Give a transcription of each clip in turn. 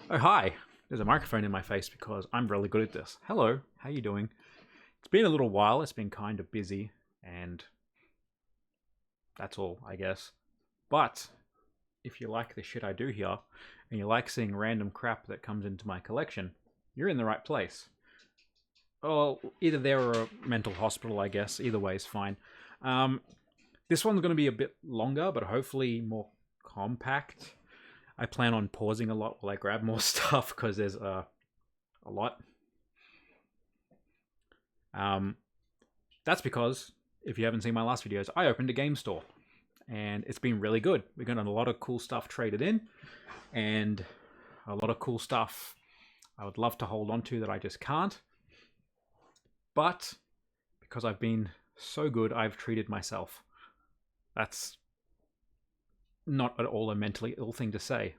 Oh, hi. There's a microphone in my face because I'm really good at this. Hello, how you doing? It's been a little while. It's been kind of busy, and that's all, I guess. But if you like the shit I do here, and you like seeing random crap that comes into my collection, you're in the right place. Well, either there or a mental hospital, I guess. Either way is fine. Um, this one's going to be a bit longer, but hopefully more compact. I plan on pausing a lot while I grab more stuff because there's a lot. Um, that's because if you haven't seen my last videos, I opened a game store and it's been really good. We got a lot of cool stuff traded in and a lot of cool stuff I would love to hold on to that I just can't. But because I've been so good, I've treated myself. That's not at all a mentally ill thing to say.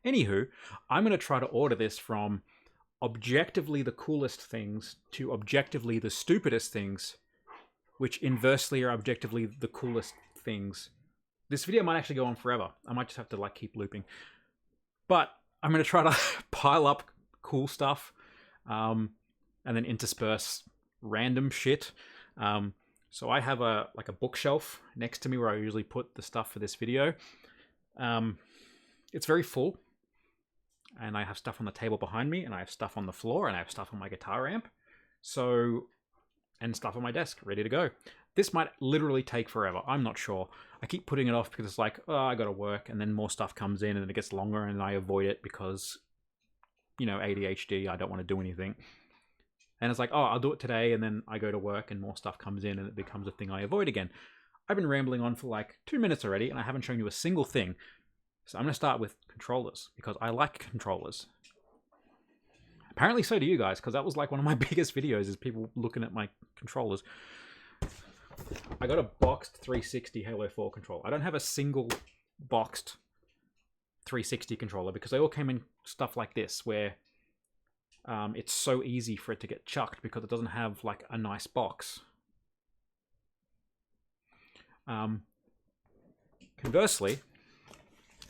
Anywho, I'm going to try to order this from objectively the coolest things to objectively the stupidest things, which inversely are objectively the coolest things. This video might actually go on forever. I might just have to keep looping. But I'm going to try to pile up cool stuff and then intersperse random shit. So I have a bookshelf next to me where I usually put the stuff for this video. It's very full. And I have stuff on the table behind me, and I have stuff on the floor, and I have stuff on my guitar amp. And stuff on my desk, ready to go. This might literally take forever. I'm not sure. I keep putting it off because it's like, oh, I gotta work, and then more stuff comes in, and then it gets longer, and I avoid it because, ADHD, I don't want to do anything. And it's like, oh, I'll do it today, and then I go to work, and more stuff comes in, and it becomes a thing I avoid again. I've been rambling on for 2 minutes already, and I haven't shown you a single thing. So I'm going to start with controllers, because I like controllers. Apparently so do you guys, because that was one of my biggest videos, is people looking at my controllers. I got a boxed 360 Halo 4 controller. I don't have a single boxed 360 controller, because they all came in stuff like this, where it's so easy for it to get chucked, because it doesn't have a nice box.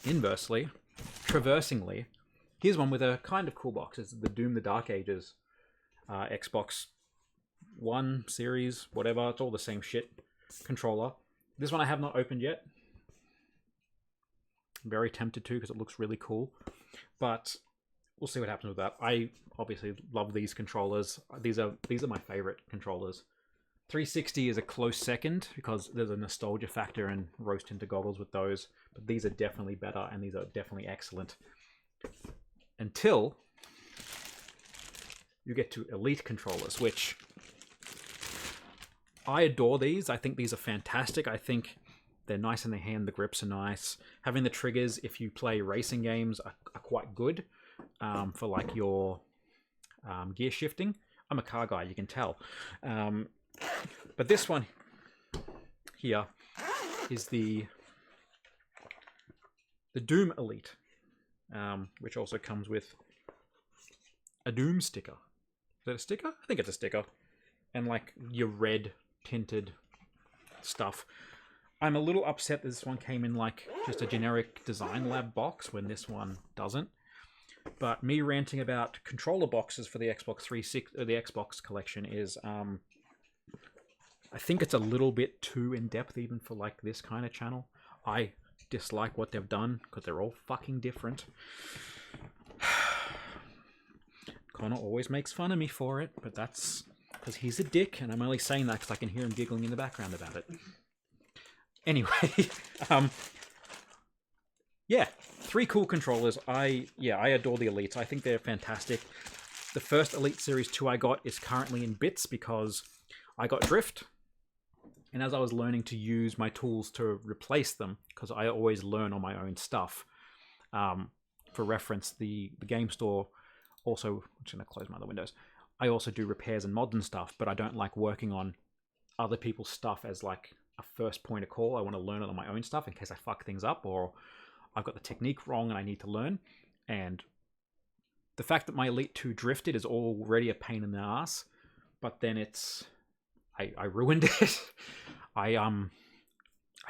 Inversely, traversingly, here's one with a kind of cool box. It's the Doom the Dark Ages Xbox One series, whatever. It's all the same shit controller. This one I have not opened yet. I'm very tempted to because it looks really cool. But we'll see what happens with that. I obviously love these controllers. These are my favorite controllers. 360 is a close second because there's a nostalgia factor and roast into goggles with those. But these are definitely better, and these are definitely excellent. Until you get to Elite controllers, which I adore these. I think these are fantastic. I think they're nice in the hand. The grips are nice. Having the triggers, if you play racing games, are quite good for your gear shifting. I'm a car guy, you can tell. But this one here is the Doom Elite, which also comes with a Doom sticker. Is that a sticker? I think it's a sticker. And your red tinted stuff. I'm a little upset that this one came in just a generic Design Lab box when this one doesn't. But me ranting about controller boxes for the Xbox 360, or the Xbox collection, is I think it's a little bit too in-depth even for this kind of channel. I dislike what they've done because they're all fucking different. Connor always makes fun of me for it, but that's because he's a dick, and I'm only saying that because I can hear him giggling in the background about it. Anyway, yeah, 3 cool controllers. I adore the Elites. I think they're fantastic. The first Elite Series 2 I got is currently in bits because I got drift. And as I was learning to use my tools to replace them, because I always learn on my own stuff. For reference, the game store also, I'm just going to close my other windows. I also do repairs and mods and stuff, but I don't like working on other people's stuff as a first point of call. I want to learn it on my own stuff in case I fuck things up or I've got the technique wrong and I need to learn. And the fact that my Elite 2 drifted is already a pain in the ass, but then I ruined it. I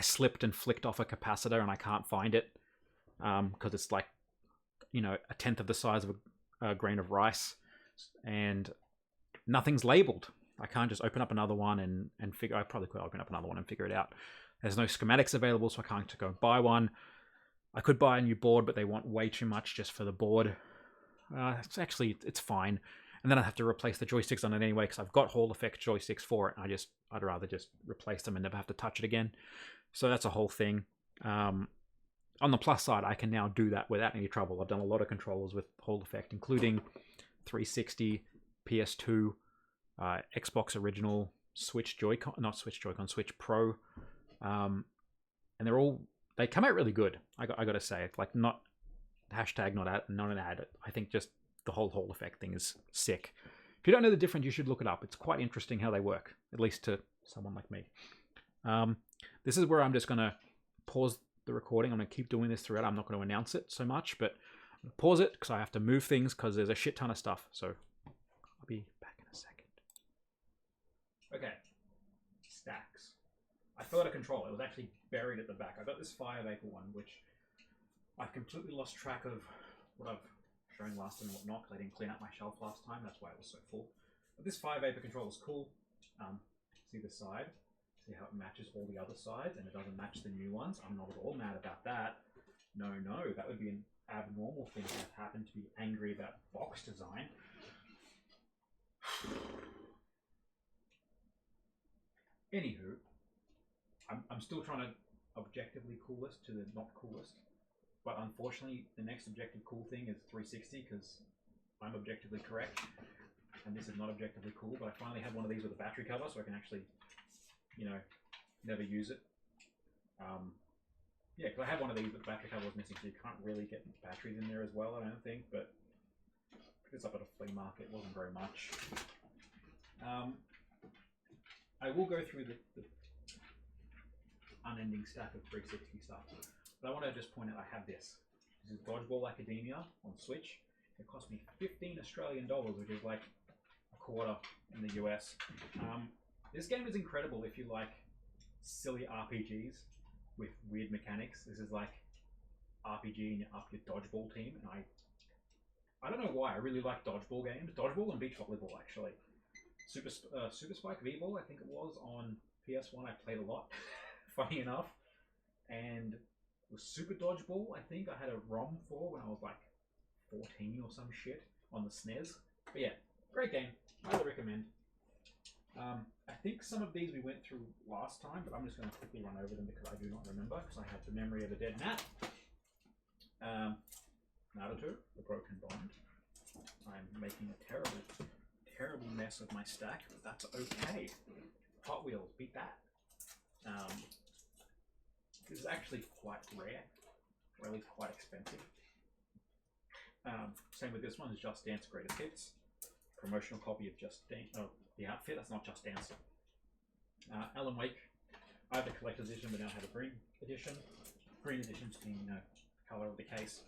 slipped and flicked off a capacitor and I can't find it. because it's like, you know, a tenth of the size of a grain of rice, and nothing's labeled. I can't just open up another one and figure. I probably could open up another one and figure it out. There's no schematics available, so I can't go buy one. I could buy a new board, but they want way too much just for the board. It's fine. And then I'd have to replace the joysticks on it anyway, because I've got Hall effect joysticks for it. I'd rather just replace them and never have to touch it again. So that's a whole thing. On the plus side, I can now do that without any trouble. I've done a lot of controllers with Hall effect, including 360, PS2, Xbox original, Switch Joy-Con, not Switch Joy-Con, Switch Pro. And they come out really good. I got to say, like, not hashtag not an ad. I think just the whole Hall effect thing is sick. If you don't know the difference, you should look it up. It's quite interesting how they work, at least to someone like me. This is where I'm just going to pause the recording. I'm going to keep doing this throughout. I'm not going to announce it so much, but I'm going to pause it because I have to move things because there's a shit ton of stuff. So I'll be back in a second. Okay. Stacks. I forgot a controller. It was actually buried at the back. I got this Fire Vapor one, which I've completely lost track of what I've shown last and whatnot because I didn't clean up my shelf last time. That's why it was so full. But this Fire Vapor controller is cool. See the side? See how it matches all the other sides and it doesn't match the new ones? I'm not at all mad about that. No, that would be an abnormal thing to happen, to be angry about box design. Anywho, I'm still trying to objectively coolest to the not coolest. But unfortunately, the next objective cool thing is 360 because I'm objectively correct. And this is not objectively cool, but I finally have one of these with a battery cover so I can actually, you know, never use it. Yeah, because I had one of these, but the battery cover was missing, so you can't really get batteries in there as well, I don't think. But I picked this up at a flea market, it wasn't very much. I will go through the unending stack of 360 stuff. But I want to just point out I have this. This is Dodgeball Academia on Switch. It cost me 15 Australian dollars, which is like a quarter in the US. This game is incredible if you like silly RPGs with weird mechanics. This is like RPG and you're up your dodgeball team. And I don't know why, I really like dodgeball games. Dodgeball and beach volleyball, actually. Super Spike V-Ball, I think it was, on PS1. I played a lot, funny enough. And it was Super Dodgeball, I think I had a ROM for when I was like 14 or some shit on the SNES. But yeah, great game. Highly recommend. I think some of these we went through last time, but I'm just going to quickly run over them because I do not remember, because I have the memory of a dead gnat. Naruto, The Broken Bond. I'm making a terrible mess of my stack, but that's okay. Hot Wheels, beat that. This is actually quite rare, or at least quite expensive. Same with this one, is Just Dance Greatest Hits. Promotional copy of Just Dance. Oh, the outfit, that's not Just Dance. Alan Wake. I have the collector's edition, but now I have a green edition. Green edition's being, you know, color of the case.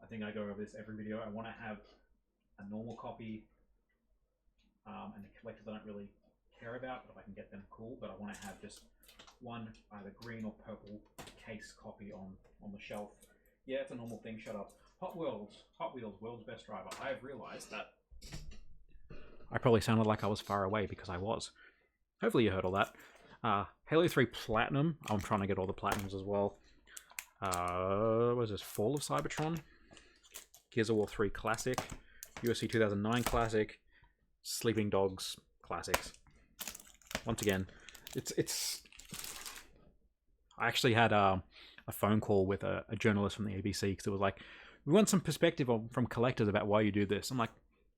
I think I go over this every video. I want to have a normal copy, and the collectors I don't really care about, but if I can get them, cool. But I want to have just one either green or purple case copy on the shelf. Yeah, it's a normal thing, shut up. Hot Wheels, World's Best Driver. I have realized that I probably sounded like I was far away because I was. Hopefully you heard all that. Halo 3 Platinum. I'm trying to get all the Platinums as well. What is this? Fall of Cybertron. Gears of War 3 Classic. UFC 2009 Classic. Sleeping Dogs Classics. Once again, it's. I actually had a phone call with a journalist from the ABC because it was like, we want some perspective from collectors about why you do this. I'm like,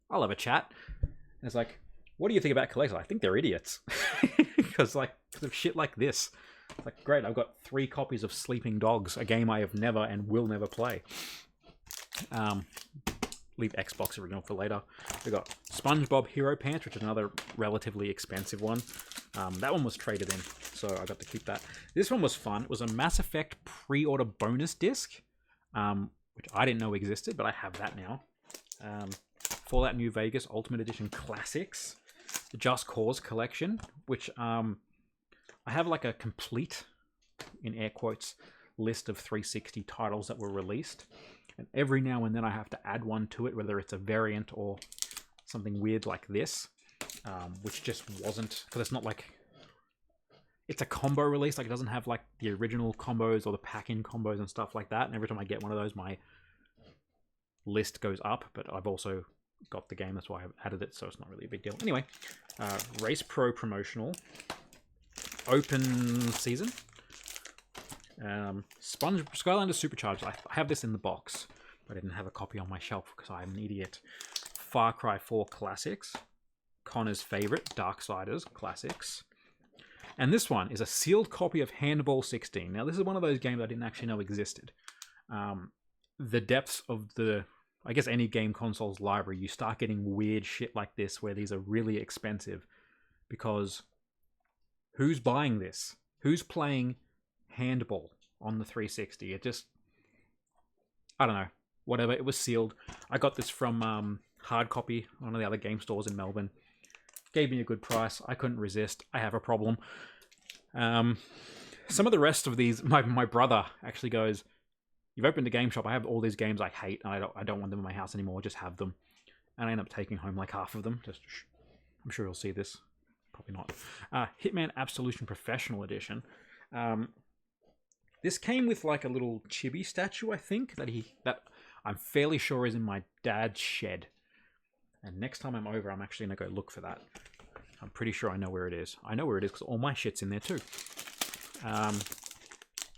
I'll have a chat. And it's like, what do you think about collectors? I think they're idiots because of shit like this. It's like, great, I've got 3 copies of Sleeping Dogs, a game I have never and will never play. Leave Xbox original for later. We got SpongeBob Hero Pants, which is another relatively expensive one. That one was traded in, so I got to keep that. This one was fun. It was a Mass Effect pre-order bonus disc, which I didn't know existed, but I have that now. Fallout New Vegas Ultimate Edition Classics, the Just Cause collection, which I have like a complete, in air quotes, list of 360 titles that were released. And every now and then I have to add one to it, whether it's a variant or something weird like this, which just wasn't, because it's not like, it's a combo release, like it doesn't have like the original combos or the pack-in combos and stuff like that. And every time I get one of those, my list goes up, but I've also got the game, that's why I've added it, so it's not really a big deal. Anyway, Race Pro promotional, open season, Skylanders Supercharged. I have this in the box, but I didn't have a copy on my shelf because I'm an idiot. Far Cry 4 Classics, Connor's favorite, Darksiders Classics. And this one is a sealed copy of Handball 16. Now, this is one of those games I didn't actually know existed. The depths of the, I guess, any game console's library, you start getting weird shit like this where these are really expensive, because who's buying this? Who's playing Handball on the 360? It just, I don't know. Whatever, it was sealed. I got this from Hard Copy, one of the other game stores in Melbourne. Gave me a good price. I couldn't resist. I have a problem. Some of the rest of these, my brother actually goes, "You've opened a game shop. I have all these games I hate, and I don't want them in my house anymore. Just have them." And I end up taking home like half of them. Just, I'm sure you'll see this. Probably not. Hitman Absolution Professional Edition. This came with like a little chibi statue, I think, that I'm fairly sure is in my dad's shed. And next time I'm over, I'm actually going to go look for that. I'm pretty sure I know where it is. I know where it is because all my shit's in there too.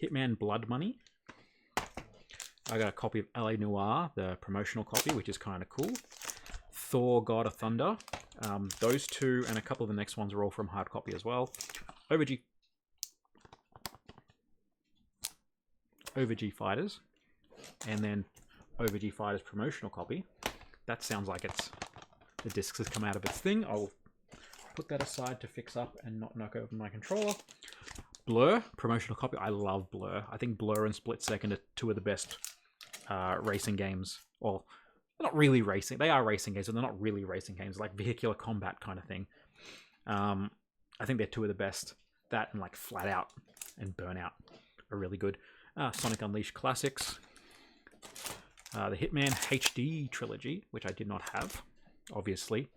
Hitman Blood Money. I got a copy of LA Noire, the promotional copy, which is kind of cool. Thor, God of Thunder. Those two and a couple of the next ones are all from Hard Copy as well. Over G Fighters. And then Over G Fighters promotional copy. That sounds like it's, the discs has come out of its thing. I'll put that aside to fix up and not knock over my controller. Blur, promotional copy. I love Blur. I think Blur and Split Second are two of the best racing games. Well, they're not really racing. They are racing games, but they're not really racing games. Like vehicular combat kind of thing. I think they're two of the best. That and like Flat Out and Burnout are really good. Sonic Unleashed Classics. The Hitman HD trilogy, which I did not have, obviously.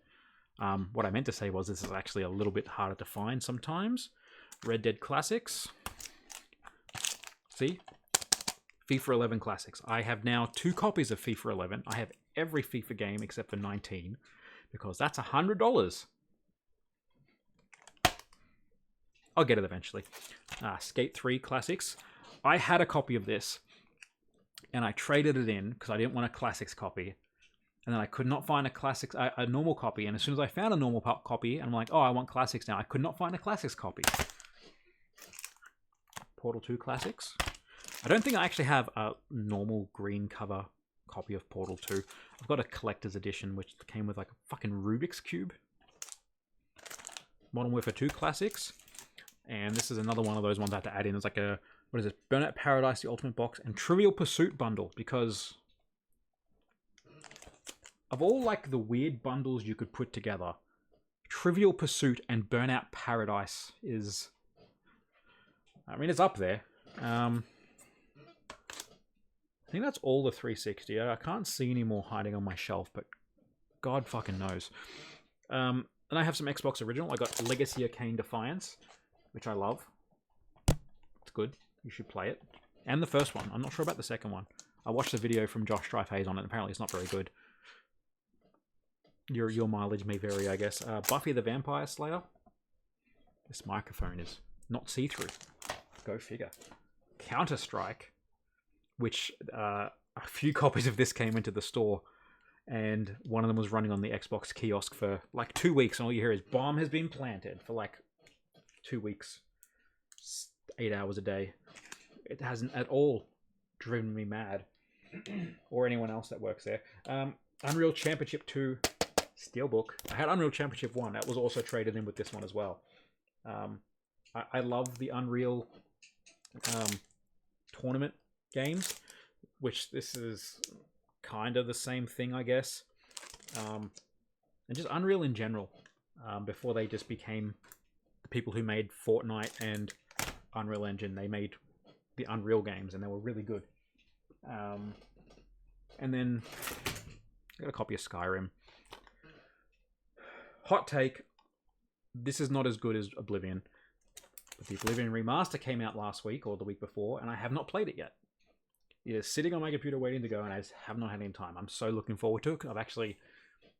What I meant to say was this is actually a little bit harder to find sometimes. Red Dead Classics. See? FIFA 11 Classics. I have now 2 copies of FIFA 11. I have every FIFA game except for 19, because that's $100. I'll get it eventually. Skate 3 Classics. I had a copy of this, and I traded it in because I didn't want a Classics copy. And then I could not find a normal copy. And as soon as I found a normal copy, and I'm like, oh, I want Classics now, I could not find a Classics copy. Portal 2 Classics. I don't think I actually have a normal green cover copy of Portal 2. I've got a collector's edition, which came with like a fucking Rubik's Cube. Modern Warfare 2 Classics. And this is another one of those ones I have to add in. It's like a, what is it? Burnout Paradise, the Ultimate Box, and Trivial Pursuit bundle, because of all like the weird bundles you could put together, Trivial Pursuit and Burnout Paradise is, I mean, it's up there. I think that's all the 360. I can't see any more hiding on my shelf, but God fucking knows. And I have some Xbox original. I got Legacy Arcane Defiance, which I love. It's good. You should play it. And the first one. I'm not sure about the second one. I watched a video from Josh Strife-Hayes on it. Apparently it's not very good. Your mileage may vary, I guess. Buffy the Vampire Slayer. This microphone is not see-through. Go figure. Counter-Strike, which a few copies of this came into the store, and one of them was running on the Xbox kiosk for like 2 weeks, and all you hear is "bomb has been planted" for like 2 weeks, 8 hours a day. It hasn't at all driven me mad, or anyone else that works there. Unreal Championship 2 Steelbook. I had Unreal Championship 1. That was also traded in with this one as well. I love the Unreal tournament games, which this is kind of the same thing, I guess. And just Unreal in general, before they just became the people who made Fortnite and Unreal Engine. They made the Unreal games, and they were really good. And then I got a copy of Skyrim. Hot take, this is not as good as Oblivion. But the Oblivion remaster came out last week or the week before, and I have not played it yet. It is sitting on my computer waiting to go, and I just have not had any time. I'm so looking forward to it. I've actually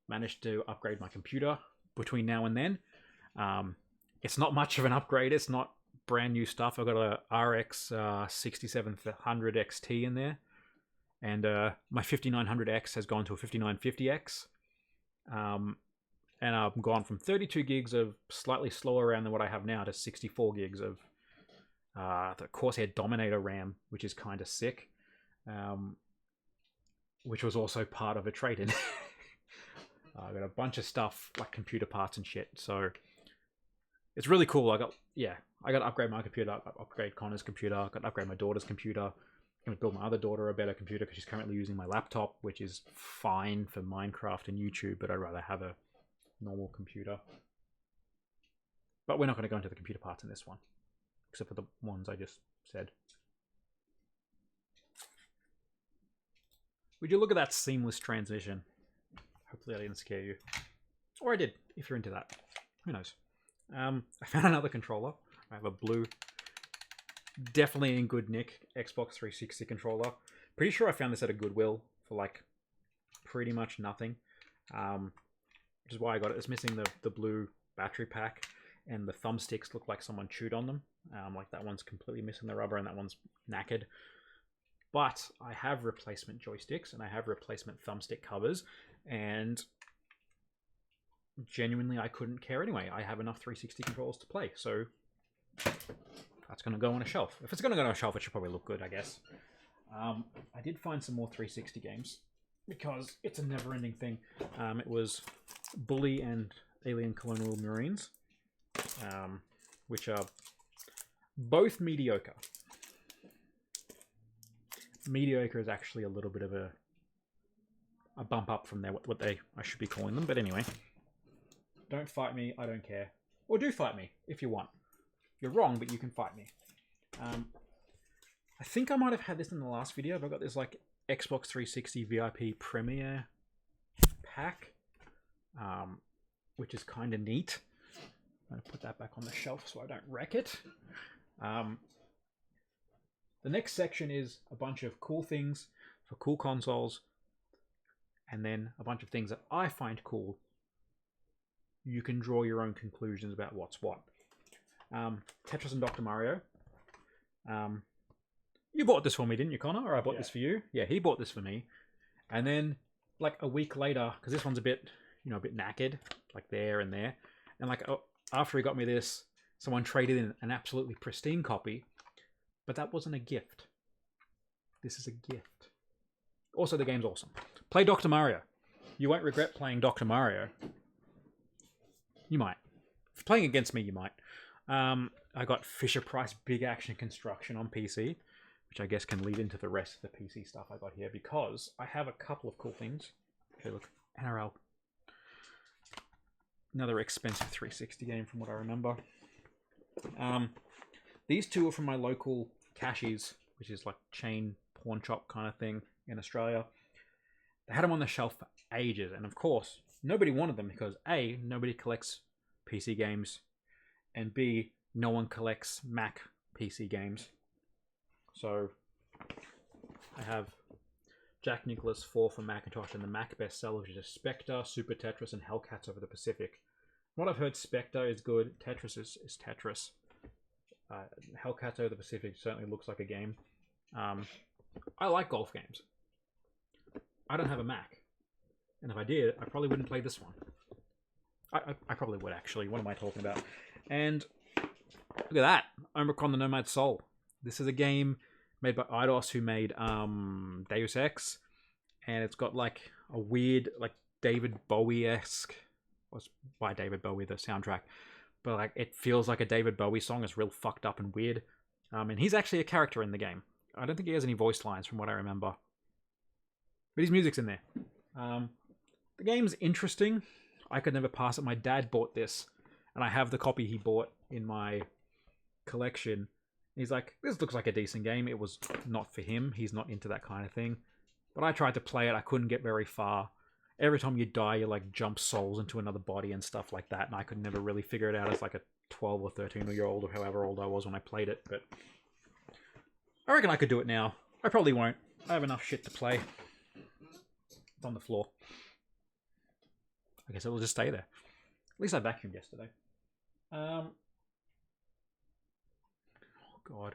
managed to upgrade my computer between now and then. It's not much of an upgrade. It's not brand new stuff. I've got a RX 6700 XT in there, and my 5900X has gone to a 5950X. And I've gone from 32 gigs of slightly slower RAM than what I have now to 64 gigs of the Corsair Dominator RAM, which is kind of sick. Which was also part of a trade-in. I got a bunch of stuff like computer parts and shit, so it's really cool. I got to upgrade my computer. I got to upgrade Connor's computer. I got to upgrade my daughter's computer. I'm going to build my other daughter a better computer because she's currently using my laptop, which is fine for Minecraft and YouTube, but I'd rather have a normal computer. But we're not going to go into the computer parts in this one, except for the ones I just said. Would you look at that seamless transition? Hopefully I didn't scare you. Or I did, if you're into that. Who knows? I found another controller. I have a blue, definitely in good nick, Xbox 360 controller. Pretty sure I found this at a Goodwill for like pretty much nothing. Which is why I got it. It's missing the blue battery pack, and the thumbsticks look like someone chewed on them. Like that one's completely missing the rubber, and that one's knackered. But I have replacement joysticks, and I have replacement thumbstick covers, and genuinely I couldn't care anyway. I have enough 360 controllers to play, so that's going to go on a shelf. If it's going to go on a shelf, it should probably look good, I guess. I did find some more 360 games, because it's a never-ending thing. It was Bully and Alien Colonial Marines, which are both mediocre. Mediocre is actually a little bit of a bump up from what I should be calling them. But anyway, don't fight me. I don't care. Or do fight me if you want. You're wrong, but you can fight me. I think I might have had this in the last video, but I got this like Xbox 360 VIP Premiere pack, which is kind of neat. I'm going to put that back on the shelf so I don't wreck it. The next section is a bunch of cool things for cool consoles, and then a bunch of things that I find cool. You can draw your own conclusions about what's what. Tetris and Dr. Mario. You bought this for me, didn't you, Connor? Or I bought this for you? Yeah, he bought this for me. And then, like a week later, because this one's a bit knackered, like there and there. And like after he got me this, someone traded in an absolutely pristine copy. But that wasn't a gift. This is a gift. Also, the game's awesome. Play Dr. Mario. You won't regret playing Dr. Mario. You might. If playing against me, you might. I got Fisher-Price Big Action Construction on PC, which I guess can lead into the rest of the PC stuff I got here, because I have a couple of cool things. Okay, look. NRL. Another expensive 360 game from what I remember. These two are from my local cashies, which is like chain pawn shop kind of thing in Australia. They had them on the shelf for ages, and of course, nobody wanted them because A, nobody collects PC games, and B, no one collects Mac PC games. So I have Jack Nicklaus 4 for Macintosh and the Mac bestseller, which is Spectre, Super Tetris, and Hellcats Over the Pacific. What I've heard, Spectre is good. Tetris is Tetris. Hellcats Over the Pacific certainly looks like a game. I like golf games. I don't have a Mac, and if I did, I probably wouldn't play this one. I probably would, actually. What am I talking about? And look at that. Omicron the Nomad Soul. This is a game made by Eidos, who made Deus Ex, and it's got like a weird, like David Bowie-esque, was by David Bowie, the soundtrack, but like it feels like a David Bowie song. It's real fucked up and weird. And he's actually a character in the game. I don't think he has any voice lines from what I remember, but his music's in there. The game's interesting. I could never pass it. My dad bought this, and I have the copy he bought in my collection, He's like, this looks like a decent game. It was not for him. He's not into that kind of thing. But I tried to play it. I couldn't get very far. Every time you die, you like jump souls into another body and stuff like that. And I could never really figure it out as like a 12 or 13-year-old or however old I was when I played it. But I reckon I could do it now. I probably won't. I have enough shit to play. It's on the floor. I guess it will just stay there. At least I vacuumed yesterday. Oh god.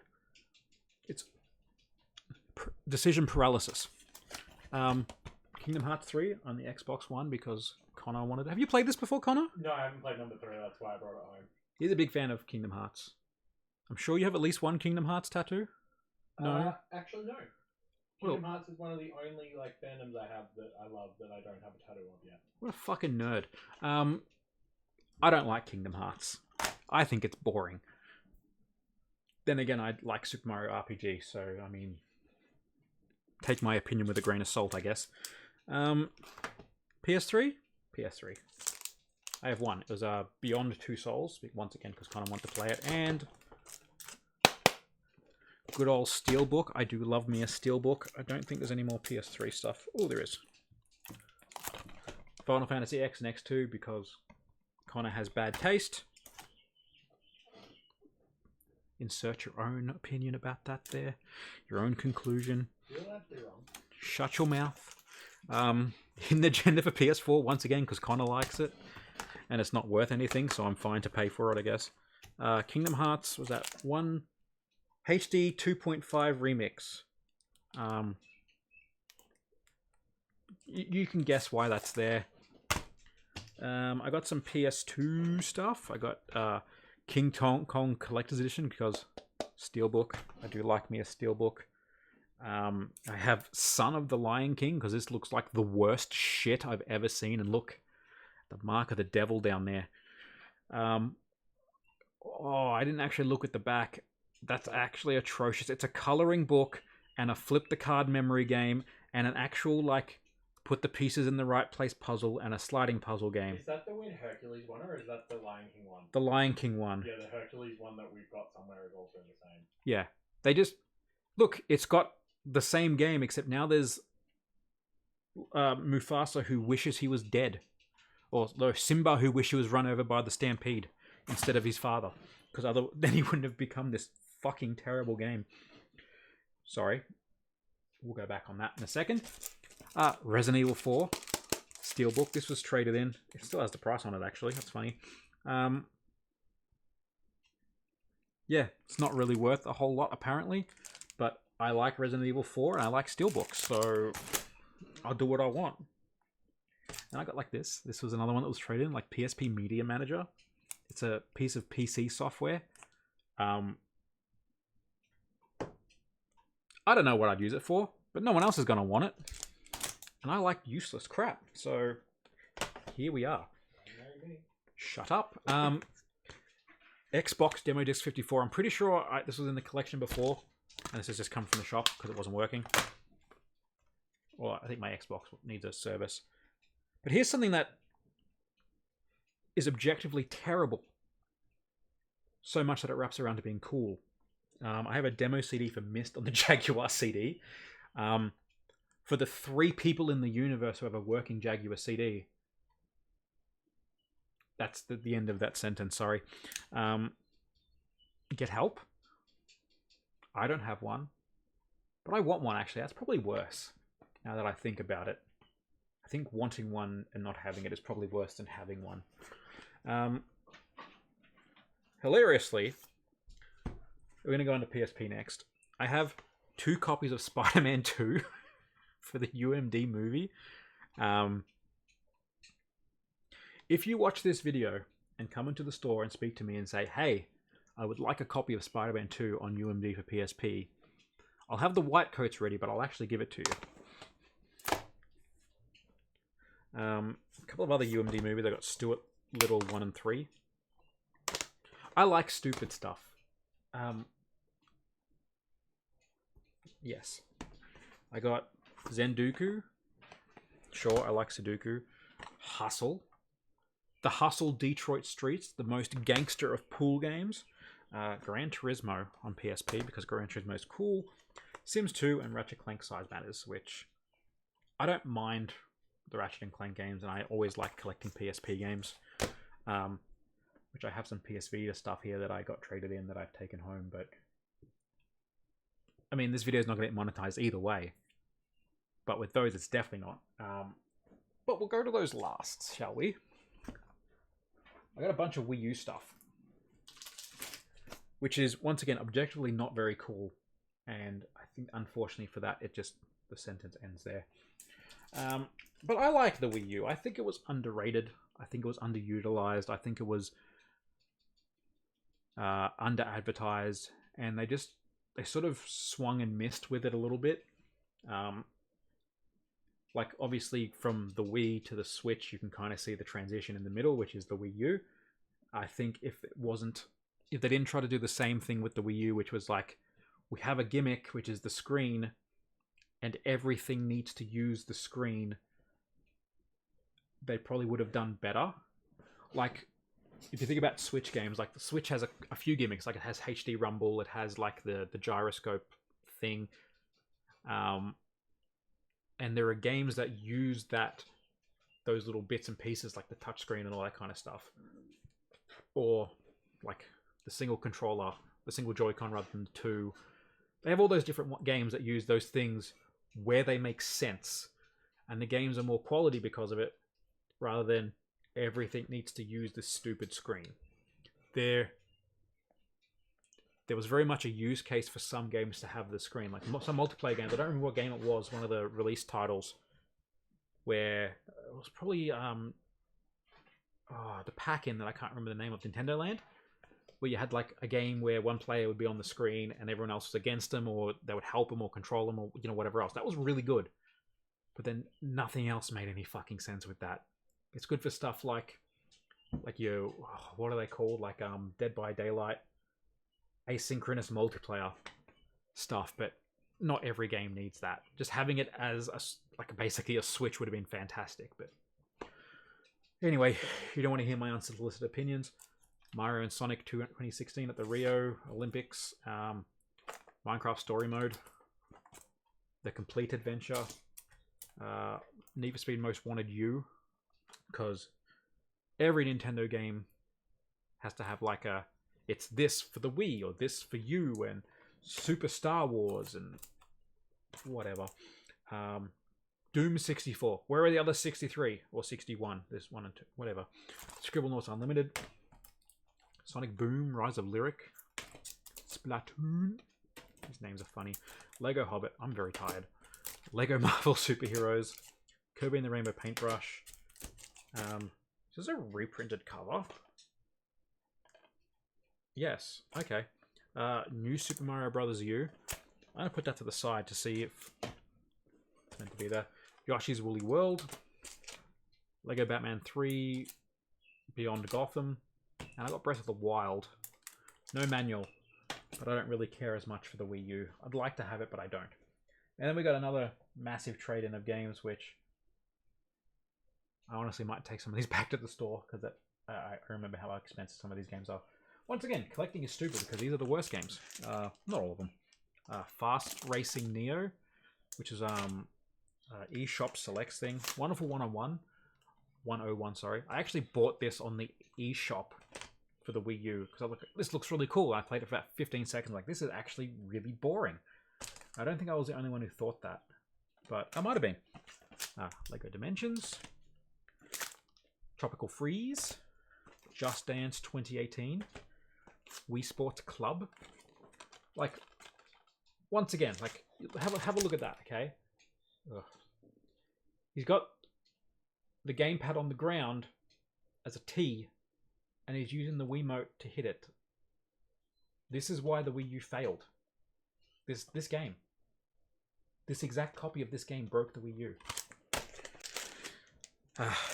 It's decision paralysis. Kingdom Hearts 3 on the Xbox One because Connor wanted it. Have you played this before, Connor? No, I haven't played number 3. That's why I brought it home. He's a big fan of Kingdom Hearts. I'm sure you have at least one Kingdom Hearts tattoo. No, actually no. Kingdom Hearts is one of the only like fandoms I have that I love that I don't have a tattoo of yet. What a fucking nerd. I don't like Kingdom Hearts. I think it's boring. Then again, I like Super Mario RPG, so I mean, take my opinion with a grain of salt, I guess. PS3? PS3. I have one. It was Beyond Two Souls, once again, because I kind of want to play it, and good old Steelbook. I do love me a Steelbook. I don't think there's any more PS3 stuff. Oh, there is. Final Fantasy X and X2, because Connor has bad taste. Insert your own opinion about that there. Your own conclusion. You're allowed to be wrong. Shut your mouth. In the agenda for PS4, once again, because Connor likes it. And it's not worth anything, so I'm fine to pay for it, I guess. Kingdom Hearts, was that one? HD 2.5 Remix. You can guess why that's there. I got some PS2 stuff. I got King Kong Collector's Edition because Steelbook. I do like me a Steelbook. I have Son of the Lion King because this looks like the worst shit I've ever seen. And look, the mark of the devil down there. Oh, I didn't actually look at the back. That's actually atrocious. It's a coloring book and a flip the card memory game and an actual like put the pieces in the right place puzzle and a sliding puzzle game. Is that the Win Hercules one or is that the Lion King one? The Lion King one. Yeah, the Hercules one that we've got somewhere is also the same. Yeah. They just look, it's got the same game except now there's Mufasa who wishes he was dead. Or Simba who wishes he was run over by the stampede instead of his father. Because then he wouldn't have become this fucking terrible game. Sorry. We'll go back on that in a second. Resident Evil 4. Steelbook. This was traded in. It still has the price on it, actually. That's funny. Yeah, it's not really worth a whole lot, apparently. But I like Resident Evil 4, and I like Steelbooks, so I'll do what I want. And I got like this. This was another one that was traded in, like PSP Media Manager. It's a piece of PC software. I don't know what I'd use it for, but no one else is going to want it. And I like useless crap, so here we are. Shut up. Xbox Demo Disc 54. I'm pretty sure this was in the collection before, and this has just come from the shop because it wasn't working. Well, I think my Xbox needs a service. But here's something that is objectively terrible. So much that it wraps around to being cool. I have a demo CD for Myst on the Jaguar CD. For the 3 people in the universe who have a working Jaguar CD. That's the end of that sentence, sorry. Get help? I don't have one. But I want one, actually. That's probably worse, now that I think about it. I think wanting one and not having it is probably worse than having one. Hilariously, we're going to go into PSP next. I have 2 copies of Spider-Man 2 for the UMD movie. If you watch this video and come into the store and speak to me and say, hey, I would like a copy of Spider-Man 2 on UMD for PSP, I'll have the white coats ready, but I'll actually give it to you. A couple of other UMD movies. I got Stuart Little 1 and 3. I like stupid stuff. Yes. I got Zenduku. Sure, I like Sudoku. Hustle. The Hustle Detroit Streets, the most gangster of pool games. Gran Turismo on PSP because Gran Turismo is cool. Sims 2 and Ratchet Clank Size Matters, which I don't mind the Ratchet and Clank games, and I always like collecting PSP games. Which I have some PS Vita stuff here that I got traded in that I've taken home, but I mean, this video is not going to get monetized either way. But with those, it's definitely not. But we'll go to those last, shall we? I got a bunch of Wii U stuff, which is, once again, objectively not very cool. And I think, unfortunately for that, the sentence ends there. But I like the Wii U. I think it was underrated. I think it was underutilized. I think it was under-advertised. And they sort of swung and missed with it a little bit. Like, obviously, from the Wii to the Switch, you can kind of see the transition in the middle, which is the Wii U. I think if they didn't try to do the same thing with the Wii U, which was like, we have a gimmick, which is the screen, and everything needs to use the screen, they probably would have done better. Like, if you think about Switch games, like the Switch has a few gimmicks. Like, it has HD Rumble, it has like the gyroscope thing, and there are games that use those little bits and pieces, like the touchscreen and all that kind of stuff, or like the single controller, the single Joy-Con rather than the two. They have all those different games that use those things where they make sense, and the games are more quality because of it, rather than everything needs to use this stupid screen. There was very much a use case for some games to have the screen, like some multiplayer games. I don't remember what game it was, one of the release titles, where it was probably the pack-in that I can't remember the name of, Nintendo Land, where you had like a game where one player would be on the screen and everyone else was against them, or they would help them or control them, or whatever else. That was really good, but then nothing else made any fucking sense with that. It's good for stuff like what are they called? Like Dead by Daylight, asynchronous multiplayer stuff, but not every game needs that. Just having it as basically a Switch would have been fantastic. But anyway, you don't want to hear my unsolicited opinions. Mario and Sonic 2016 at the Rio Olympics, Minecraft Story Mode, the Complete Adventure, Need for Speed Most Wanted U, because every Nintendo game has to have like it's this for the Wii or this for you, and Super Star Wars and whatever. Doom 64. Where are the other 63 or 61? There's 1 and 2, whatever. Scribblenauts Unlimited, Sonic Boom, Rise of Lyric, Splatoon. These names are funny. Lego Hobbit. I'm very tired. Lego Marvel Superheroes, Kirby and the Rainbow Paintbrush. Is this a reprinted cover? Yes. Okay. New Super Mario Bros. U. I'm going to put that to the side to see if it's meant to be there. Yoshi's Woolly World. Lego Batman 3. Beyond Gotham. And I got Breath of the Wild. No manual, but I don't really care as much for the Wii U. I'd like to have it, but I don't. And then we got another massive trade-in of games, which I honestly might take some of these back to the store, because I remember how expensive some of these games are. Once again, collecting is stupid because these are the worst games. Not all of them. Fast Racing Neo, which is eShop Selects thing. Wonderful 101. 101, sorry. I actually bought this on the eShop for the Wii U because this looks really cool. I played it for about 15 seconds. Like, this is actually really boring. I don't think I was the only one who thought that, but I might have been. Lego Dimensions. Tropical Freeze. Just Dance 2018. Wii Sports Club. Like, once again, like, have a look at that, okay? Ugh. He's got the gamepad on the ground as a T, and he's using the Wiimote to hit it. This is why the Wii U failed. This game. This exact copy of this game broke the Wii U.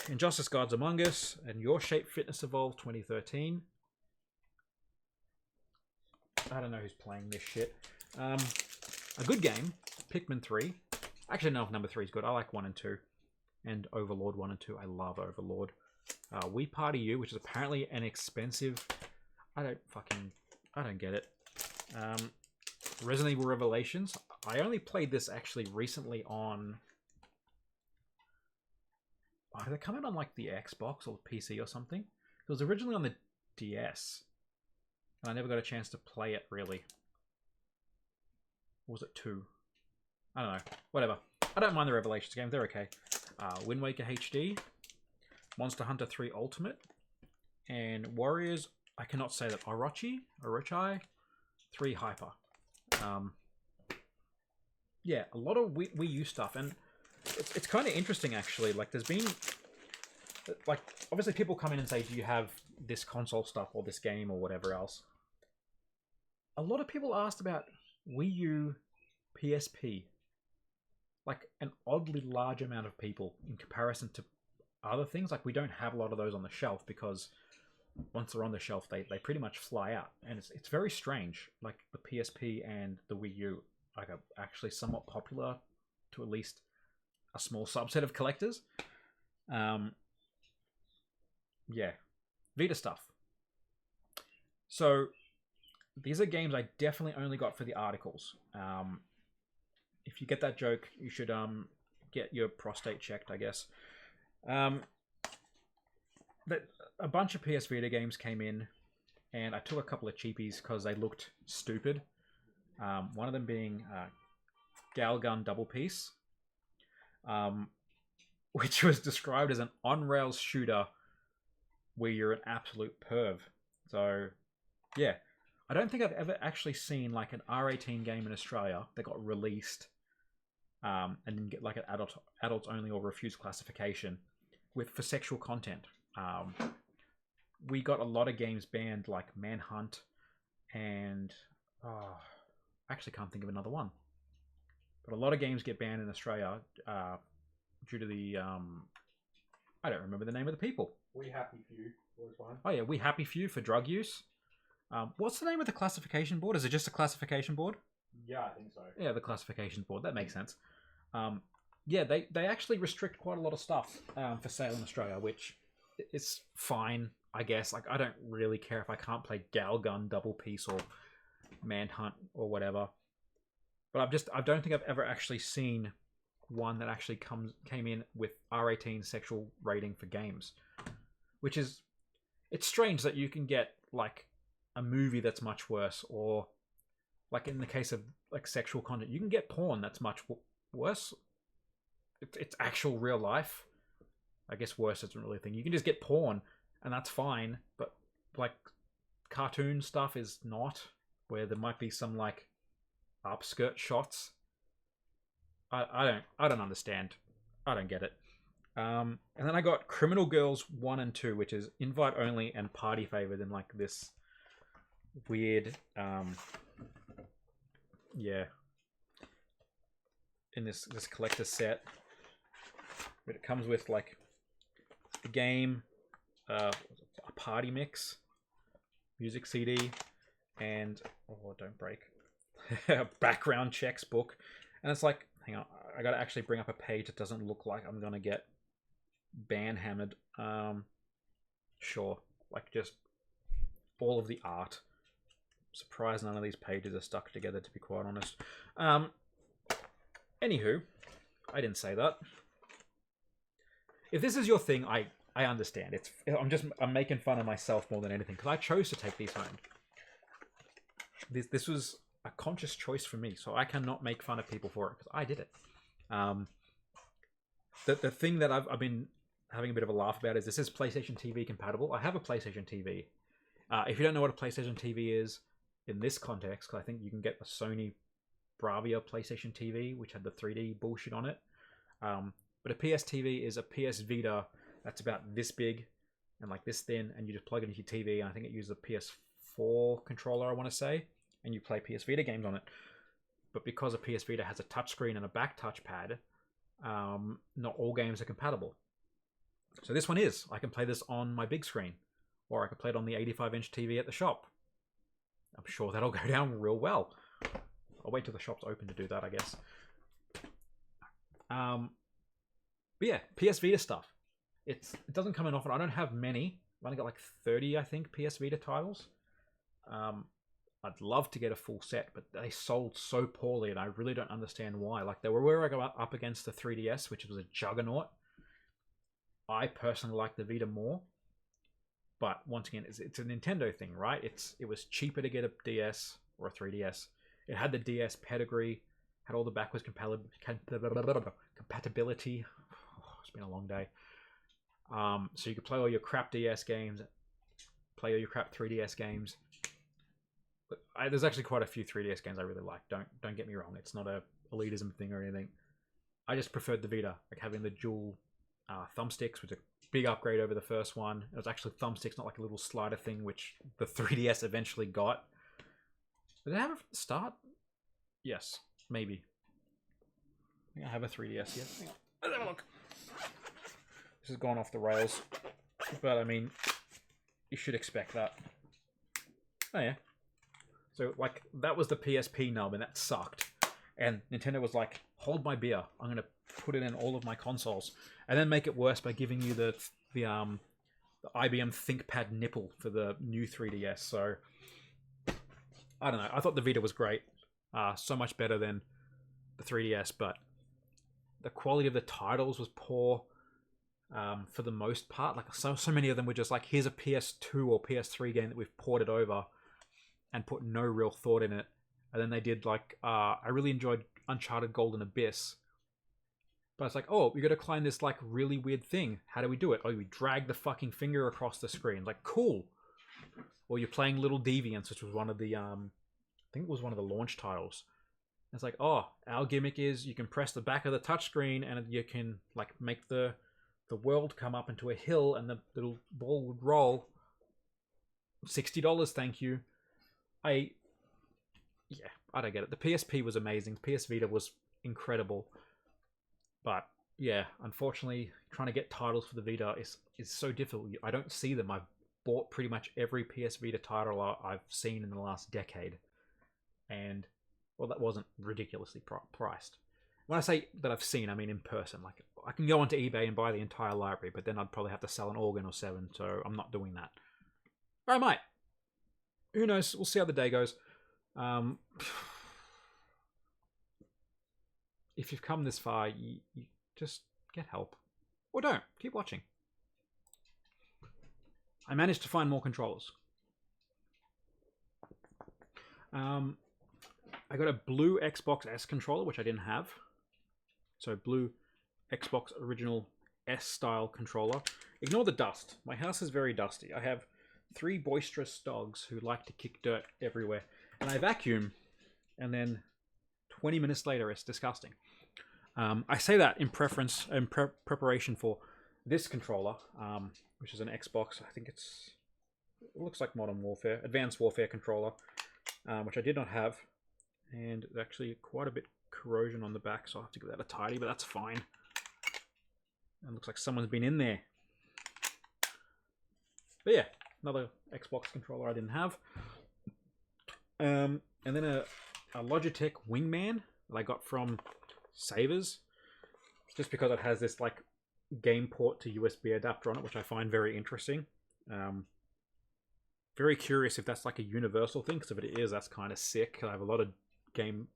Injustice Gods Among Us and Your Shape Fitness Evolved 2013. I don't know who's playing this shit. A good game, Pikmin 3. I actually don't know if number 3 is good. I like 1 and 2. And Overlord 1 and 2. I love Overlord. Wii Party U, which is apparently an expensive... I I don't get it. Resident Evil Revelations. I only played this actually recently on... Oh, did it come out on like the Xbox or the PC or something? It was originally on the DS. And I never got a chance to play it, really. Or was it 2? I don't know. Whatever. I don't mind the Revelations games. They're okay. Wind Waker HD. Monster Hunter 3 Ultimate. And Warriors... I cannot say that. Orochi 3 Hyper. Yeah, a lot of Wii U stuff. And it's kind of interesting, actually. Like, there's been... Like, obviously people come in and say, do you have this console stuff or this game or whatever else? A lot of people asked about Wii U PSP. Like, an oddly large amount of people in comparison to other things. Like, we don't have a lot of those on the shelf because once they're on the shelf, they pretty much fly out. And it's very strange. Like, the PSP and the Wii U like, are actually somewhat popular to at least a small subset of collectors. Yeah. Vita stuff. So, these are games I definitely only got for the articles. If you get that joke, you should get your prostate checked, I guess. But a bunch of PS Vita games came in, and I took a couple of cheapies because they looked stupid. One of them being Galgun Double Piece, which was described as an on-rails shooter where you're an absolute perv. So, yeah. I don't think I've ever actually seen like an R18 game in Australia that got released and didn't get like an adults only or refused classification for sexual content. We got a lot of games banned like Manhunt and I actually can't think of another one. But a lot of games get banned in Australia due to the I don't remember the name of the people. We Happy Few was one. Oh yeah, We Happy Few for drug use. What's the name of the classification board? Is it just a classification board? Yeah, I think so. Yeah, the classification board. That makes sense. Yeah, they actually restrict quite a lot of stuff for sale in Australia, which is fine, I guess. Like, I don't really care if I can't play Galgun Double Piece or Manhunt or whatever. But I don't think I've ever actually seen one that actually came in with R18 sexual rating for games. Which is... It's strange that you can get, like, a movie that's much worse, or, like, in the case of, like, sexual content, you can get porn that's much worse. It's actual real life. I guess worse isn't really a thing. You can just get porn, and that's fine, but, like, cartoon stuff is not, where there might be some, like, upskirt shots. I don't understand. I don't get it. And then I got Criminal Girls 1 and 2, which is invite only and party favored in like this weird, yeah, in this collector set. But it comes with like a game, a party mix, music CD, and oh, don't break, a background checks book. And it's like, hang on, I gotta actually bring up a page that doesn't look like I'm gonna get ban hammered. Sure, like just all of the art. Surprised none of these pages are stuck together, to be quite honest. Anywho, I didn't say that. If this is your thing, I understand. I'm making fun of myself more than anything because I chose to take these home. This was a conscious choice for me, so I cannot make fun of people for it because I did it. The thing that I've been having a bit of a laugh about is this is PlayStation TV compatible. I have a PlayStation TV. If you don't know what a PlayStation TV is in this context, because I think you can get a Sony Bravia PlayStation TV, which had the 3D bullshit on it. But a PS TV is a PS Vita that's about this big and like this thin, and you just plug it into your TV, and I think it uses a PS4 controller, I want to say, and you play PS Vita games on it. But because a PS Vita has a touchscreen and a back touchpad, not all games are compatible. So this one is. I can play this on my big screen, or I can play it on the 85-inch TV at the shop. I'm sure that'll go down real well. I'll wait till the shop's open to do that, I guess. But yeah, PS Vita stuff. It doesn't come in often. I don't have many. I've only got like 30, I think, PS Vita titles. I'd love to get a full set, but they sold so poorly, and I really don't understand why. Like, they were where I go up against the 3DS, which was a juggernaut. I personally like the Vita more, but once again, it's a Nintendo thing, right? It was cheaper to get a DS or a 3DS. It had the DS pedigree, had all the backwards compatibility. Oh, it's been a long day. So you could play all your crap DS games, play all your crap 3DS games. There's actually quite a few 3DS games I really like. Don't get me wrong. It's not a elitism thing or anything. I just preferred the Vita, like having the dual thumbsticks, which is a big upgrade over the first one. It was actually thumbsticks, not like a little slider thing, which the 3DS eventually got. Did it have it from the start? Yes, maybe. I think I have a 3DS yet. Hang on. Let's have a look. This has gone off the rails. But, I mean, you should expect that. Oh, yeah. So, like, that was the PSP nub, and that sucked. And Nintendo was like, hold my beer. I'm going to put it in all of my consoles. And then make it worse by giving you the IBM ThinkPad nipple for the new 3DS. So, I don't know. I thought the Vita was great. So much better than the 3DS, but the quality of the titles was poor for the most part. Like, so many of them were just like, here's a PS2 or PS3 game that we've ported over and put no real thought in it. And then they did like, I really enjoyed Uncharted Golden Abyss. But it's like, oh, we got to climb this like really weird thing. How do we do it? Oh, we drag the fucking finger across the screen. Like, cool. Or you're playing Little Deviants, which was one of the, I think it was one of the launch titles. And it's like, oh, our gimmick is you can press the back of the touchscreen and you can like make the world come up into a hill and the little ball would roll. $60, thank you. I don't get it. The PSP was amazing. The PS Vita was incredible. But yeah, unfortunately, trying to get titles for the Vita is so difficult. I don't see them. I've bought pretty much every PS Vita title I've seen in the last decade. And, well, that wasn't ridiculously priced. When I say that I've seen, I mean in person. Like, I can go onto eBay and buy the entire library, but then I'd probably have to sell an organ or 7, so I'm not doing that. Or I might. Who knows? We'll see how the day goes. If you've come this far, you just get help. Or don't. Keep watching. I managed to find more controllers. I got a blue Xbox S controller, which I didn't have. So blue Xbox original S-style controller. Ignore the dust. My house is very dusty. I have 3 boisterous dogs who like to kick dirt everywhere. And I vacuum, and then 20 minutes later, it's disgusting. I say that in preparation for this controller, which is an Xbox. I think it looks like Modern Warfare, Advanced Warfare controller, which I did not have. And there's actually quite a bit corrosion on the back, so I'll have to give that a tidy, but that's fine. And it looks like someone's been in there. But yeah, another Xbox controller I didn't have. And then a Logitech Wingman that I got from Savers, just because it has this like game port to USB adapter on it, which I find very interesting. Very curious if that's like a universal thing, because if it is, that's kind of sick. I have a lot of game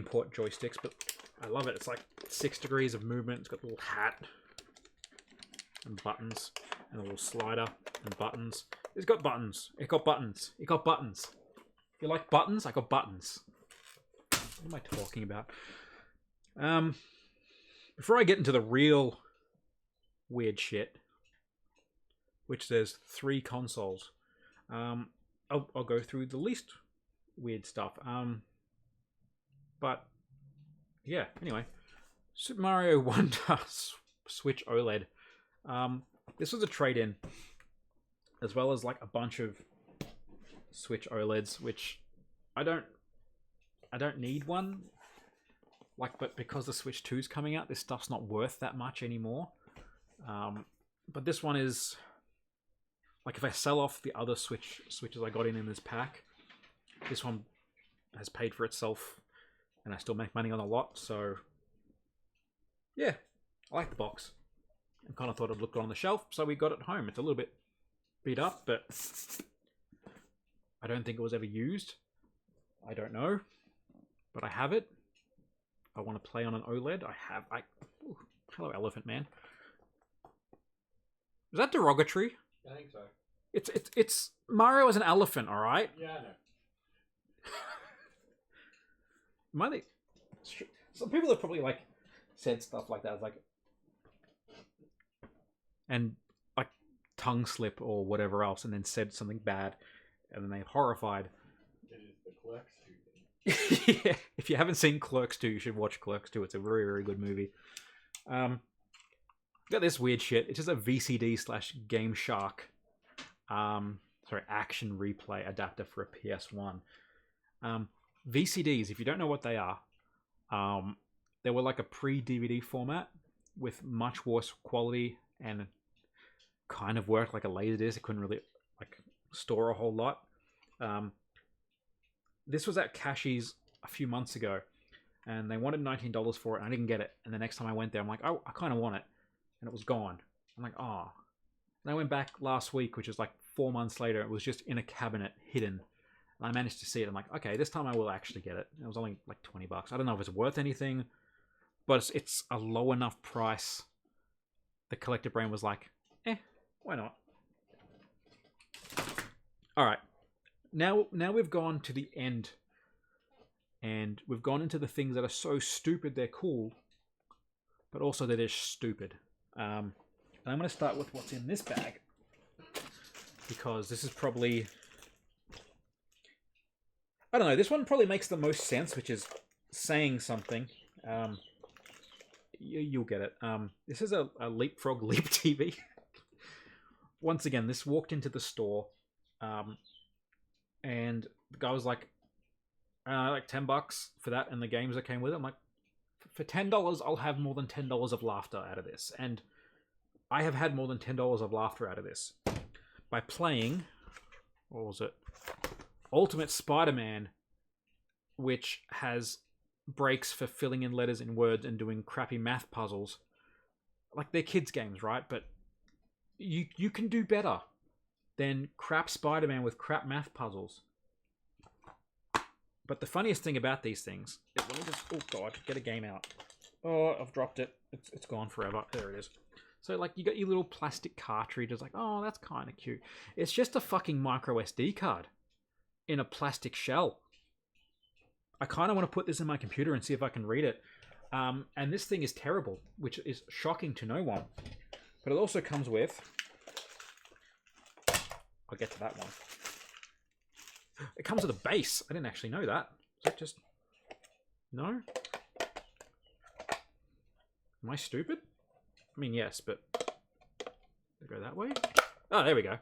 port joysticks, but I love it. It's like 6 degrees of movement. It's got a little hat and buttons and a little slider and buttons. It's got buttons. It got buttons. It got buttons. You like buttons? I got buttons. What am I talking about? Before I get into the real weird shit, which there's 3 consoles, I'll go through the least weird stuff. But yeah, anyway, Super Mario Wonder Switch OLED. This was a trade-in, as well as like a bunch of Switch OLEDs, which I don't need one. Like, but because the Switch 2's coming out, this stuff's not worth that much anymore. But this one is, like, if I sell off the other Switches I got in this pack, this one has paid for itself, and I still make money on a lot. So yeah, I like the box. I kind of thought it'd look good on the shelf, so we got it home. It's a little bit beat up, but I don't think it was ever used. I don't know, but I have it. I want to play on an OLED. Ooh, hello, Elephant Man. Is that derogatory? I think so. It's Mario as an elephant, all right? Yeah, I know. Some people have probably like said stuff like that, like, and like tongue slip or whatever else, and then said something bad, and then they're horrified. It is the Clerks 2 thing. Yeah, if you haven't seen Clerks 2, you should watch Clerks 2. It's a very, very good movie. Got this weird shit. It's just a VCD / Game Shark, action replay adapter for a PS1. VCDs, if you don't know what they are, they were like a pre-DVD format with much worse quality and kind of worked like a laserdisc. It couldn't really like store a whole lot. This was at Cashies a few months ago, and they wanted $19 for it, and I didn't get it. And the next time I went there, I'm like, oh, I kind of want it, and it was gone. I'm like, oh. And I went back last week, which is like 4 months later. It was just in a cabinet, hidden. And I managed to see it. I'm like, okay, this time I will actually get it. It was only like $20. I don't know if it's worth anything, but it's a low enough price. The collector brain was like, why not? All right. Now we've gone to the end, and we've gone into the things that are so stupid they're cool, but also that they're stupid. And I'm going to start with what's in this bag, because this is probably, I don't know, this one probably makes the most sense, which is saying something. You'll get it. This is a Leapfrog Leap TV. Once again, this walked into the store, and the guy was like, like $10 for that and the games that came with it. I'm like, for $10, I'll have more than $10 of laughter out of this. And I have had more than $10 of laughter out of this by playing, what was it? Ultimate Spider-Man, which has breaks for filling in letters in words and doing crappy math puzzles. Like, they're kids' games, right? But you can do better than crap Spider-Man with crap math puzzles. But the funniest thing about these things, let me just, oh god, get a game out. Oh, I've dropped it. It's gone forever. There it is. So, like, you got your little plastic cartridge. It's like, oh, that's kind of cute. It's just a fucking micro SD card in a plastic shell. I kind of want to put this in my computer and see if I can read it. And this thing is terrible, which is shocking to no one. But it also comes with, I'll get to that one. It comes with a base. I didn't actually know that. Is that just, no? Am I stupid? I mean, yes, but did it go that way? Oh, there we go.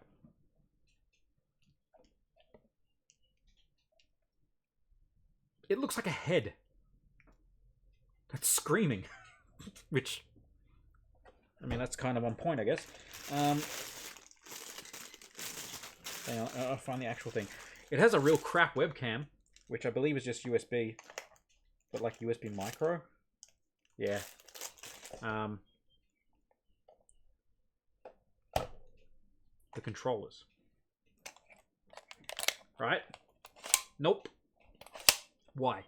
It looks like a head that's screaming, which, I mean, that's kind of on point, I guess. Hang on, I'll find the actual thing. It has a real crap webcam, which I believe is just USB, but like USB micro. Yeah. The controllers. Right? Nope. Why?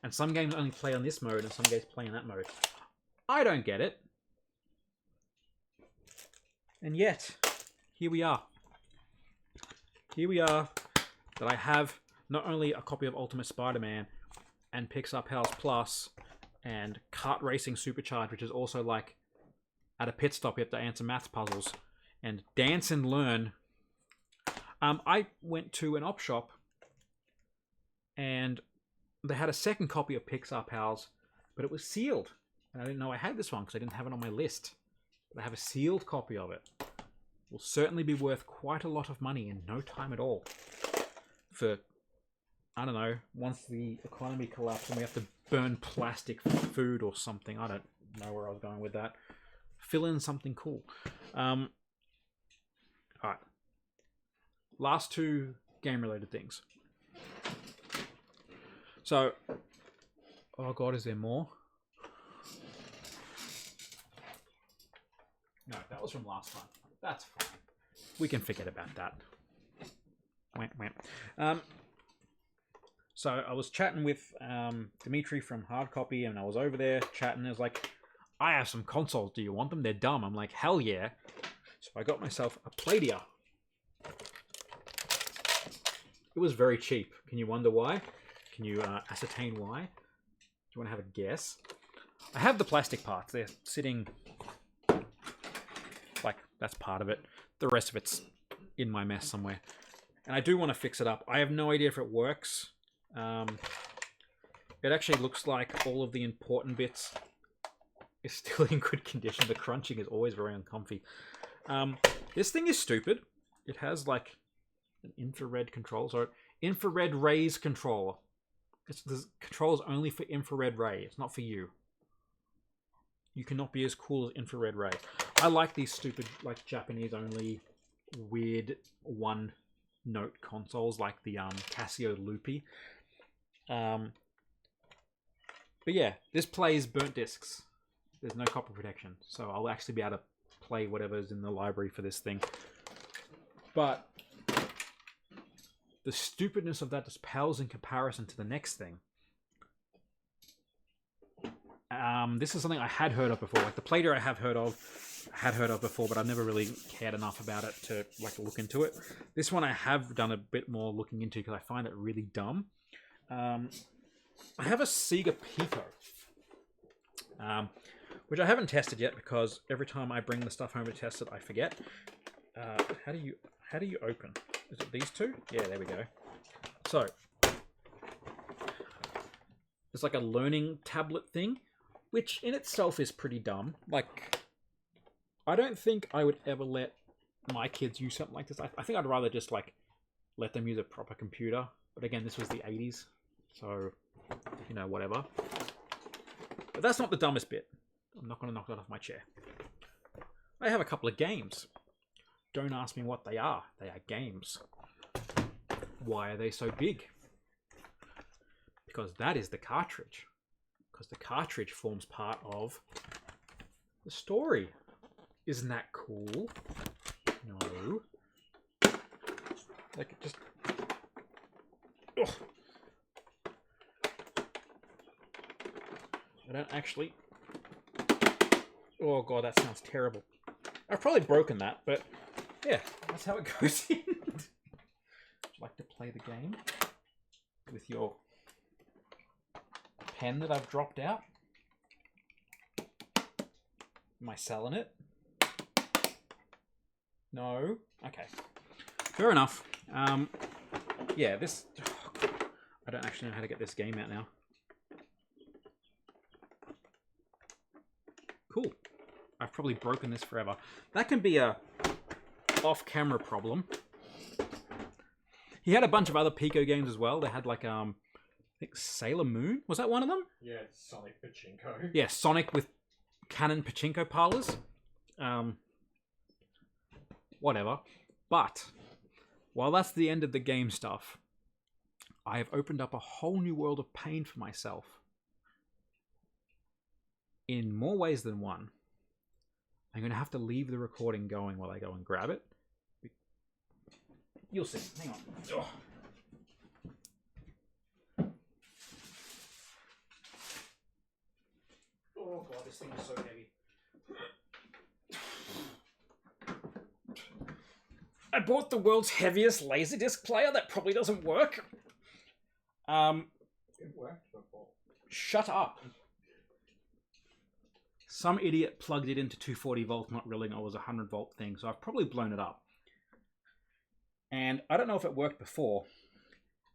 And some games only play on this mode and some games play in that mode. I don't get it. And yet, here we are. Here we are, that I have not only a copy of Ultimate Spider-Man and Pixar Pals Plus and Kart Racing Supercharged, which is also like at a pit stop you have to answer math puzzles, and Dance and Learn. I went to an op shop and they had a second copy of Pixar Pals, but it was sealed. And I didn't know I had this one because I didn't have it on my list. But I have a sealed copy of it. Will certainly be worth quite a lot of money in no time at all. For, I don't know, once the economy collapses and we have to burn plastic for food or something. I don't know where I was going with that. Fill in something cool. Alright. Last two game-related things. So, oh god, is there more? No, that was from last time. That's fine. We can forget about that. Wah, wah. So I was chatting with Dimitri from Hard Copy, and I was over there chatting. It was like, I have some consoles. Do you want them? They're dumb. I'm like, hell yeah. So I got myself a Pladia. It was very cheap. Can you wonder why? Can you ascertain why? Do you want to have a guess? I have the plastic parts. They're sitting... like, that's part of it. The rest of it's in my mess somewhere. And I do want to fix it up. I have no idea if it works. It actually looks like all of the important bits is still in good condition. The crunching is always very uncomfy. This thing is stupid. It has like an infrared control. So infrared rays controller. The control is only for infrared ray. It's not for you. You cannot be as cool as infrared ray. I like these stupid, like Japanese only, weird one-note consoles like the Casio Loopy. But yeah, this plays burnt discs. There's no copper protection, so I'll actually be able to play whatever's in the library for this thing. But the stupidness of that just pales in comparison to the next thing. This is something I had heard of before. Like the Plater I had heard of before, but I've never really cared enough about it to like look into it. This one I have done a bit more looking into because I find it really dumb. I have a Sega Pico, which I haven't tested yet because every time I bring the stuff home to test it, I forget. How do you open? Is it these two? Yeah, there we go. So it's like a learning tablet thing, which in itself is pretty dumb. Like, I don't think I would ever let my kids use something like this. I think I'd rather just like let them use a proper computer. But again, this was the 80s, so you know, whatever. But that's not the dumbest bit. I'm not going to knock that off my chair. I have a couple of games. Don't ask me what they are. They are games. Why are they so big? Because that is the cartridge. Because the cartridge forms part of the story. Isn't that cool? No. Like, just... Ugh. I don't actually... Oh god, that sounds terrible. I've probably broken that, but yeah, that's how it goes in. Would you like to play the game with your pen that I've dropped out? Am I selling it? No? Okay. Fair enough. Yeah, this... Oh, I don't actually know how to get this game out now. Cool. I've probably broken this forever. That can be a off-camera problem. He had a bunch of other Pico games as well. They had like, I think Sailor Moon? Was that one of them? Yeah, it's Sonic Pachinko. Yeah, Sonic with Canon Pachinko parlors. Whatever. But, while that's the end of the game stuff, I have opened up a whole new world of pain for myself. In more ways than one. I'm going to have to leave the recording going while I go and grab it. You'll see. Hang on. Oh. Oh god, this thing is so heavy. I bought the world's heaviest Laserdisc player that probably doesn't work. It worked before. Shut up. Some idiot plugged it into 240 volts, not realizing it was a 100 volt thing, so I've probably blown it up. And I don't know if it worked before.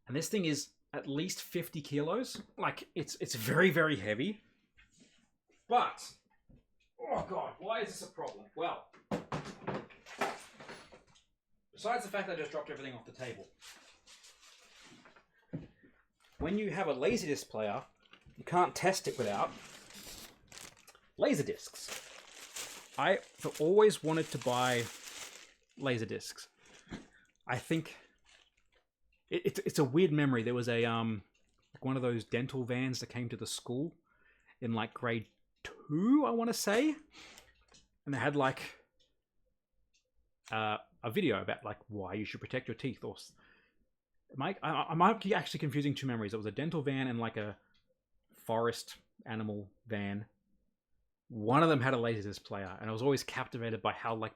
And this thing is at least 50 kilos. Like, it's very, very heavy. But, oh god, why is this a problem? Well, besides the fact that I just dropped everything off the table. When you have a Laserdisc player, you can't test it without Laserdiscs. I've always wanted to buy Laserdiscs. I think it's a weird memory. There was a one of those dental vans that came to the school in like grade 2, I want to say, and they had like a video about like why you should protect your teeth, or I might be actually confusing two memories. It was a dental van and like a forest animal van. One of them had a laserdisc player, and I was always captivated by how like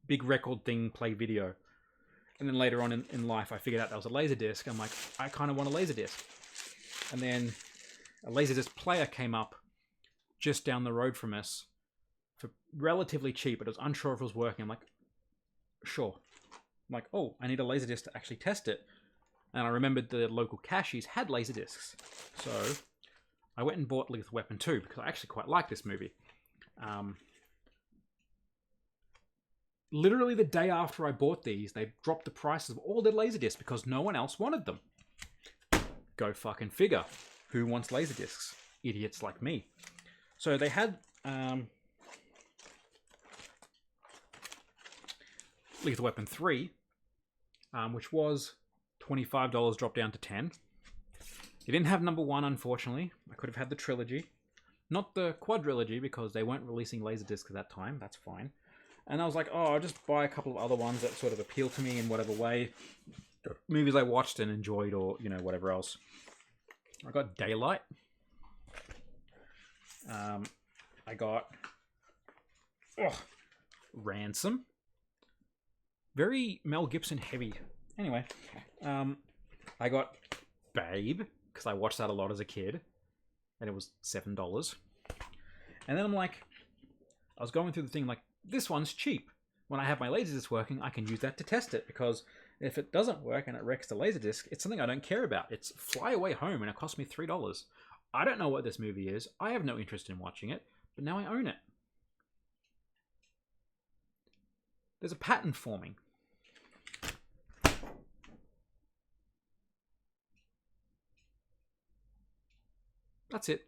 big record thing played video. And then later on in life, I figured out that was a laserdisc. I'm like, I kind of want a laserdisc. And then a laserdisc player came up just down the road from us for relatively cheap, but I was unsure if it was working. I'm like, sure. I'm like, oh, I need a laserdisc to actually test it. And I remembered the local cashies had laserdiscs. So I went and bought Lethal Weapon 2 because I actually quite like this movie. Literally the day after I bought these, they dropped the prices of all their laserdiscs because no one else wanted them. Go fucking figure. Who wants laserdiscs? Idiots like me. So they had Lethal Weapon 3, which was $25 dropped down to $10. It didn't have number 1, unfortunately. I could have had the trilogy. Not the quadrilogy because they weren't releasing laserdiscs at that time. That's fine. And I was like, oh, I'll just buy a couple of other ones that sort of appeal to me in whatever way. Movies I watched and enjoyed or, you know, whatever else. I got Daylight. I got Ransom. Very Mel Gibson heavy. Anyway, I got Babe, because I watched that a lot as a kid. And it was $7. And then I'm like, I was going through the thing like, this one's cheap. When I have my laserdisc working, I can use that to test it, because if it doesn't work and it wrecks the laserdisc, it's something I don't care about. It's Fly Away Home, and it cost me $3. I don't know what this movie is. I have no interest in watching it, but now I own it. There's a pattern forming. That's it.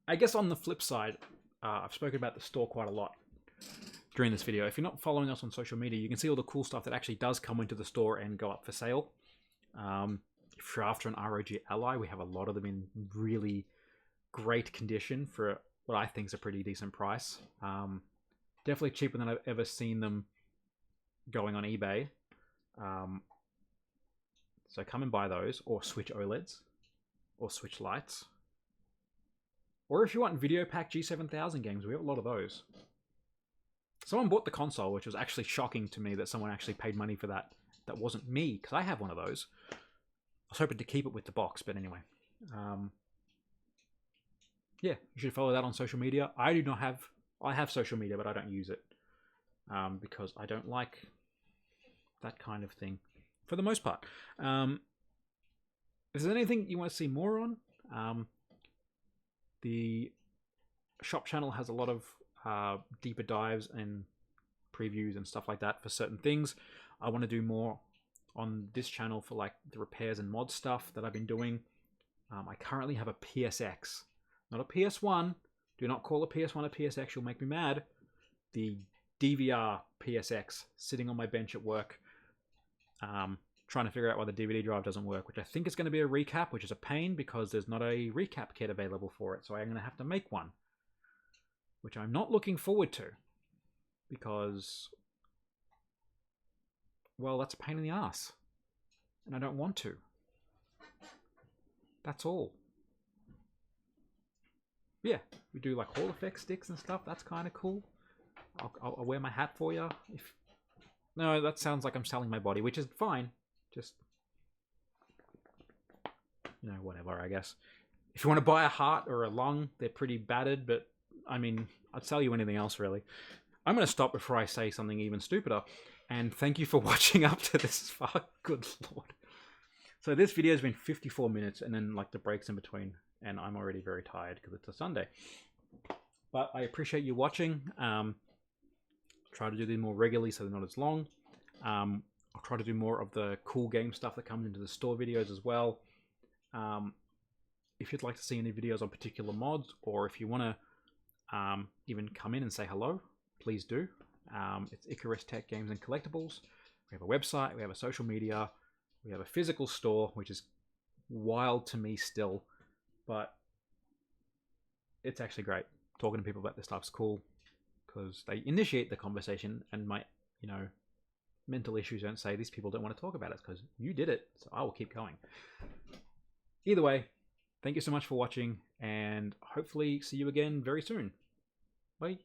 I guess on the flip side, I've spoken about the store quite a lot during this video. If you're not following us on social media, you can see all the cool stuff that actually does come into the store and go up for sale. If you're after an ROG Ally, we have a lot of them in really great condition for what I think is a pretty decent price. Definitely cheaper than I've ever seen them going on eBay. So come and buy those, or Switch OLEDs, or Switch Lights. Or if you want Video Pack G7000 games, we have a lot of those. Someone bought the console, which was actually shocking to me that someone actually paid money for that. That wasn't me, because I have one of those. I was hoping to keep it with the box, but anyway. Yeah, you should follow that on social media. I do not have... I have social media, but I don't use it. Because I don't like that kind of thing, for the most part. Is there anything you want to see more on? The shop channel has a lot of deeper dives and previews and stuff like that for certain things. I want to do more on this channel for like the repairs and mod stuff that I've been doing. I currently have a PSX, not a PS1. Do not call a PS1 a PSX, you'll make me mad. The DVR PSX sitting on my bench at work, trying to figure out why the DVD drive doesn't work, which I think is going to be a recap, which is a pain because there's not a recap kit available for it, so I'm going to have to make one, which I'm not looking forward to because, well, that's a pain in the ass, and I don't want to. That's all. Yeah, we do like Hall Effect sticks and stuff. That's kind of cool. I'll wear my hat for you. No, that sounds like I'm selling my body, which is fine. Just, you know, whatever, I guess. If you want to buy a heart or a lung, they're pretty battered, but, I mean, I'd sell you anything else, really. I'm going to stop before I say something even stupider, and thank you for watching up to this far. Good lord. So this video has been 54 minutes, and then, like, the breaks in between, and I'm already very tired because it's a Sunday. But I appreciate you watching. Try to do these more regularly so they're not as long. I'll try to do more of the cool game stuff that comes into the store videos as well. If you'd like to see any videos on particular mods, or if you want to even come in and say hello, please do. It's Icarus Tech Games and Collectibles. We have a website, we have a social media, we have a physical store, which is wild to me still, but it's actually great. Talking to people about this stuff's cool because they initiate the conversation and might, you know, mental issues don't say these people don't want to talk about it, because you did it, so I will keep going. Either way, thank you so much for watching, and hopefully see you again very soon. Bye.